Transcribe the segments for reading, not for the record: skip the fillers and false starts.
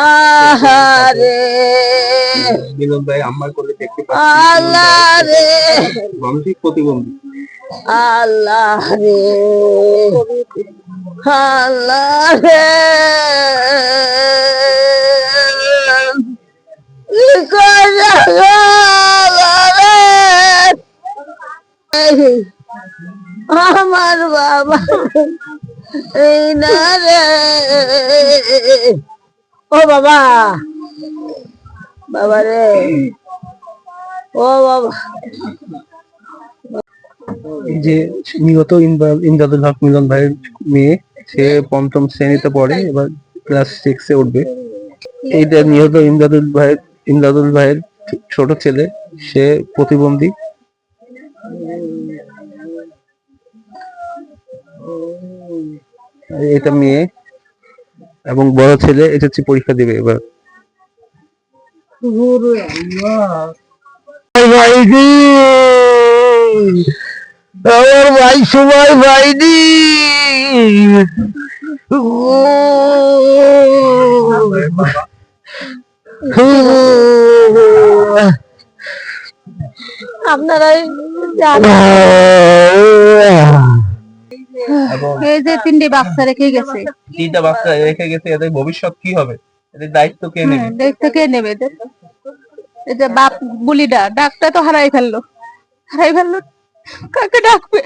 আহারে মিলন ভাই আমার কোলে দেখতে আল্লাহ রে মানসিক প্রতিবন্ধী। আল্লাহ রে আল্লাহ রে কি করে আমার বাবা এই না রে ও বাবা বাবা রে ও বাবা যে নিহত ইমদাদুল হক মিলন ভাইয়ের মেয়ে, সে পঞ্চম শ্রেণীতে পড়ে, এবার ক্লাস 6-এ উঠবে। এইটা নিহত ইমদাদুল ভাইয়ের ছোট ছেলে, সে প্রতিবন্ধী। এটা মেয়ে, এবং বড় ছেলে এসএসসি পরীক্ষা দিবে এবার। ভাইজি, আমার ভাই সময় ভাইনি। আপনারাই এই যে তিনটে বাচ্চা রেখে গেছে, এদের ভবিষ্যৎ কি হবে? এদের দায়িত্ব কে নেবে? দায়িত্ব কে নেবে? এই যে বাপ বুলিটা ডাকটা তো হারাই ফেললো, কাকে ডাকবে?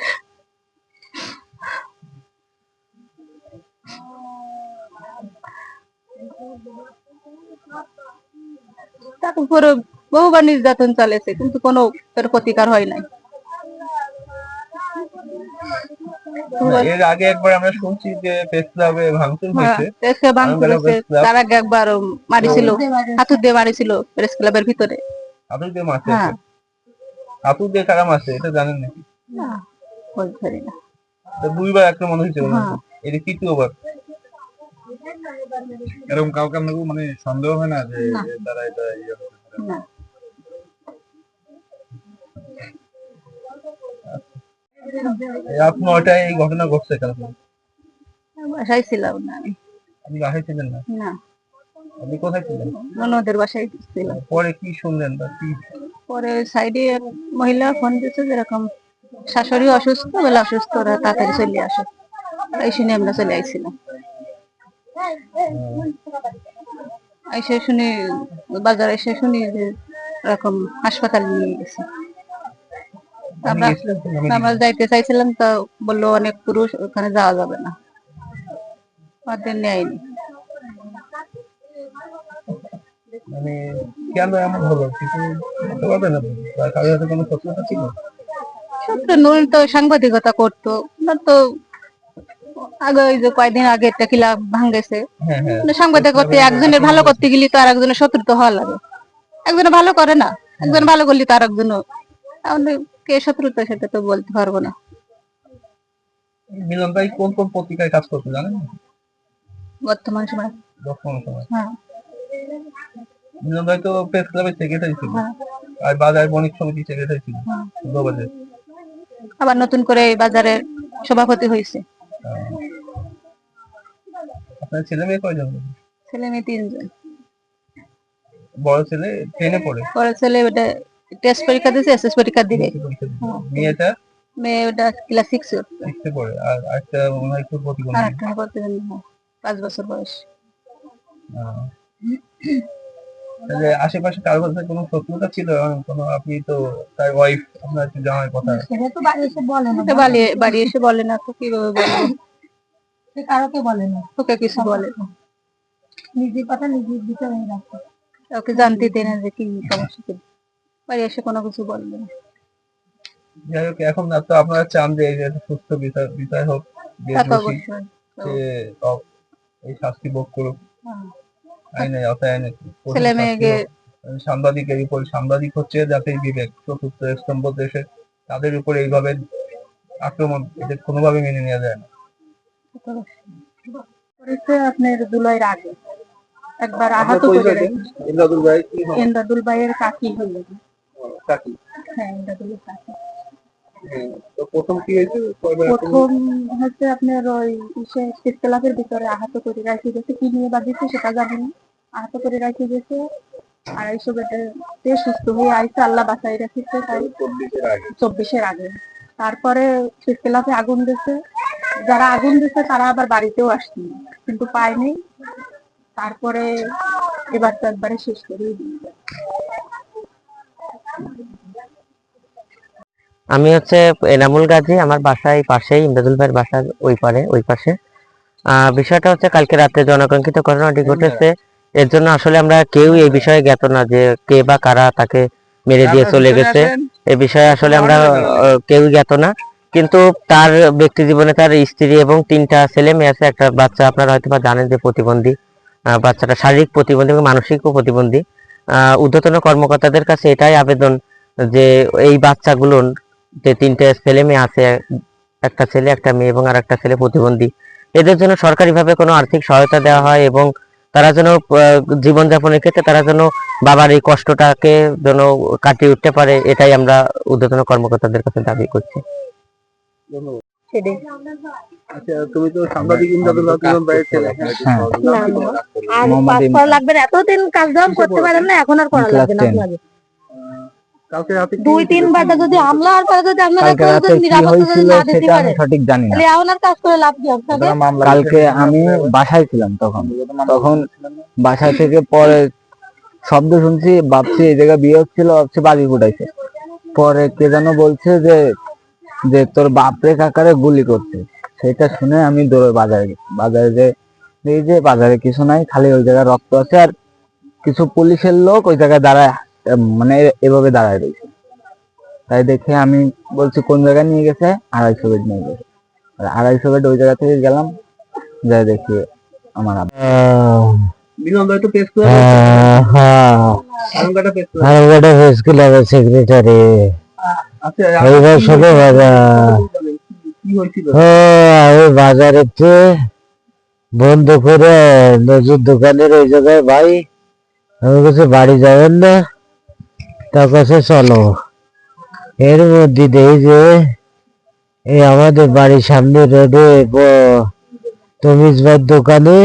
তার উপরে বহুবার নির্যাতন চলেছে, কিন্তু কোনো তার প্রতিকার হয় নাই। এর আগে একবার আমরা শুনছি যে প্রেস ক্লাবে ভাঙচুর হয়েছে। তার আগে একবার মারিছিল, হাতুড় দিয়ে মারিছিল প্রেস ক্লাবের ভিতরে। হাতুড় দিয়ে মারছে? হাতুড় দিয়ে কারা মারছে এটা জানেন নাকি? না, বলতে পারি না। দুইবার আক্রমণ হয়েছে, এটা তৃতীয়বার। এরকম কাউকে মানে সন্দেহ হয় না যে তারা এটা না? রাত 9টায় এই ঘটনা ঘটছে কেন? বাসায় ছিলাম না। আপনি বাসায় ছিলেন না? না। আপনি কোথায় ছিলেন? ননদের বাসায় ছিলাম। পরে কি শুনলেন বা কি? পরে সাইডে এক মহিলা ফোন দিয়েছে, যেরকম শাশুড়ি অসুস্থ, বলে অসুস্থ, ওরা তাড়াতাড়ি চলে আসে। এই শুনে আমরা চলে আইছিলাম। এসে শুনি, বাজারে এসে শুনি যে এরকম হাসপাতালে নিয়ে গেছে। আমরা যাইতে চাইছিলাম, তো বললো অনেক পুরুষ, ওখানে যাওয়া যাবে না, ওদের নেয়নি। মানে কেন এমন হলো কিছু বলতে পারবেন না? কারোর সাথে কোনো শত্রুতা ছিল? নুন তো সাংবাদিকতা করতো না, তো আগে ওই যে কয়েকদিন আগে একটা ক্লাব ভাঙেছে, সাংবাদিক করতে একজনের ভালো করতে গেলে তো আর একজনের শত্রুতা হওয়া লাগে। একজনে ভালো করে না, একজন ভালো করলে তো আর একজন, কে শত্রুতা সেটা তো বলতে পারবো না। মিলন ভাই কোন কোন পত্রিকায় কাজ করতে জানেন? বর্তমান সময় হ্যাঁ। মিলন ভাই তো প্রেস ক্লাবের সেক্রেটারি ছিল, আর বাজার বণিক সমিতির সেক্রেটারি ছিল। আবার নতুন করে এই বাজারের সভাপতি হয়েছে। আপনার ছেলে মেয়ে কয়জন? ছেলে মেয়ে 3 জন। বড় ছেলে 10-এ পড়ে? বড় ছেলে ওটা টেস্ট পরীক্ষা দিয়েছে, এসএস পরীক্ষা দিবে। মেয়েটা ক্লাস 6-এ পড়ে। আর একটা মনে হয় একটু প্রতিবন্ধী। 5 বছর বয়স। আশেপাশে কারোর সাথে কোনো শত্রুতা ছিল? কোনো, আপনি তো তার ওয়াইফ, আপনার জামাই কথা সেটা তো বাড়ি এসে বলে না। বাড়ি এসে বলে না তো কিভাবে বলবো? সে কারোকে বলে না, তোকে কিছু বলে না, নিজের কথা নিজের ভিতরে রাখে। ওকে জানতে দেয় না যে কি সমস্যা কি, বাড়ি এসে কোনো কিছু বলবে না। যাই হোক, এখন তো আপনারা চান যে এই সুস্থ বিচার হোক, এই শাস্তি ভোগ করুক, আইনে আওতায় আইনে। ছেলে মেয়েকে, সাংবাদিক হচ্ছে জাতির বিবেক, চতুর্থ স্তম্ভ দেশে, তাদের উপর এইভাবে আক্রমণ, এটা কোনোভাবে মেনে নেওয়া যায় না। আপনার দুলাইয়ের আগে একবার আহত করে ইমদাদুল ভাইয়ের কাকি হলো। কাকি? হ্যাঁ, ইমদাদুলের কাকি। তো প্রথম কি হয়েছে? প্রথম হচ্ছে আপনার ওই ক্লাবের ভিতরে আহত করে রাখি গেছে, কি নিয়ে বাঁধিয়েছে সেটা জানি না, আহত করে রাখি গেছে। 250 বেডে সুস্থ হয়ে আইসে, আল্লাহ বাঁচাই রাখিছে তাই 24-এর আগে। তারপরে ক্লাবে আগুন দিয়েছে, যারা আগুন দিয়েছে তারা আবার বাড়িতেও আসছে কিন্তু পায়নি। তারপরে এবার তো একবারে শেষ করে দিয়েছে। আমি হচ্ছে এনামুল গাজী, আমার বাসায় পাশেই, ইমদাদুল ভাইয়ের বাসার ওই পাশে। বিষয়টা হচ্ছে কালকে রাতে জনকঙ্কিত ঘটনাটি ঘটেছে। এর জন্য আসলে আমরা কেউ এই বিষয়ে জ্ঞাত না যে কে বা কারা তাকে মেরে দিয়ে চলে গেছে। এই বিষয়ে আসলে আমরা কেউ জ্ঞাত না। কিন্তু তার ব্যক্তি জীবনে তার স্ত্রী এবং 3টা ছেলে মেয়ে আছে, একটা বাচ্চা। আপনারা হয়তো বা জানেন যে প্রতিবন্ধী, বাচ্চাটা শারীরিক প্রতিবন্ধী এবং মানসিকও প্রতিবন্ধী। ঊর্ধ্বতন কর্মকর্তাদের কাছে এটাই আবেদন যে এই বাচ্চাগুলোর যে 3টে ছেলে মেয়ে আছে, একটা ছেলে একটা মেয়ে এবং আর একটা ছেলে প্রতিবন্ধী, এদের জন্য সরকারিভাবে কোনো আর্থিক সহায়তা দেওয়া হয় এবং তারা যেন জীবনযাপনের ক্ষেত্রে তারা যেন বাবার এই কষ্টটাকে যেন কাটিয়ে উঠতে পারে, এটাই আমরা ঊর্ধ্বতন কর্মকর্তাদের কাছে দাবি করছি। আচ্ছা, তুমি তো সাংবাদিক ইমদাদুল হক মিলন ভাইয়ের ছেলে। আর পাস করা লাগবে না, এতদিন কাজ দাম করতে পারেন না, এখন আর করা লাগবে না আপনাদের। কালকে রাতে 2-3 বারটা যদি হামলা আর পরে যদি আপনারা নিরাপত্তা যদি না দিতে পারেন, সঠিক জানি না। তাহলে এখন আর কাজ করে লাভ কি আপনাদের? কালকে আমি বাসায় ছিলাম, তখন বাসা থেকে পরে শব্দ শুনছি, ভাবছি এই জায়গায় বিয়ে হচ্ছিল, ভাবছি বাড়ি ফুটাইছে। পরে কে যেন বলছে যে যে তোর বাপরে কাকারে গুলি করছে। সেটা শুনে আমি দৌড়ে বাজারে গেছি। বাজারে যে এই যে বাজারে কিছু নাই, খালি ওই জায়গায় রক্ত আছে আর কিছু পুলিশের লোক ওই জায়গায় দাঁড়ায়, মানে এভাবে দাঁড়ায় রয়েছে। তাই দেখে আমি বলছি কোন জায়গায় নিয়ে গেছে, 250 বেড নিয়ে গেছে। আর 250 বেড ওই জায়গা থেকে গেলাম, যাই দেখি আমার মিলন ভাই তো পেশ করে আলমগাটা পেশ করে। আলমগাটা প্রেস ক্লাবের সেক্রেটারি। আচ্ছা, এইবার শোনো বাবা, কি হয়েছিল? আমি বাজারেতে বন্ধ করে নজর দোকানের ওই জায়গায় ভাই, আমি কাছে বাড়ি যাবেন না, তার কাছে চলো। এর মধ্যে দেই যে এই আমাদের বাড়ির সামনে রোডে তমিজ ভাইয়ের দোকানে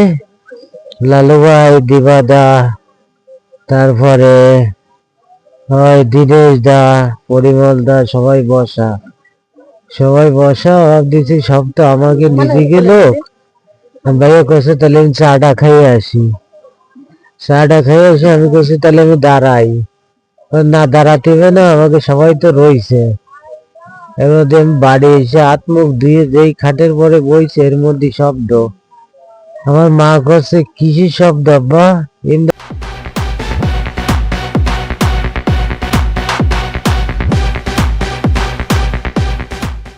লালু ভাই, দিবাদা, তারপরে দিনেশ দা, পরিমল দা, সবাই বসা। ভাবতেছি সব তো আমাকে নিজেকে লোক। ভাইয়া কইছে তাহলে আমি চাটা খাইয়ে আসি। চাটা খাইয়ে এসে আমি কইছি তাহলে আমি দাঁড়াই। না, দাঁড়াতে হবে না, আমাকে সবাই তো রয়েছে। এর মধ্যে আমি বাড়ি এসে হাত মুখ ধুয়ে যেই খাটের পরে বইছে, এর মধ্যে শব্দ। আমার মা করছে কিসের শব্দ আব্বা?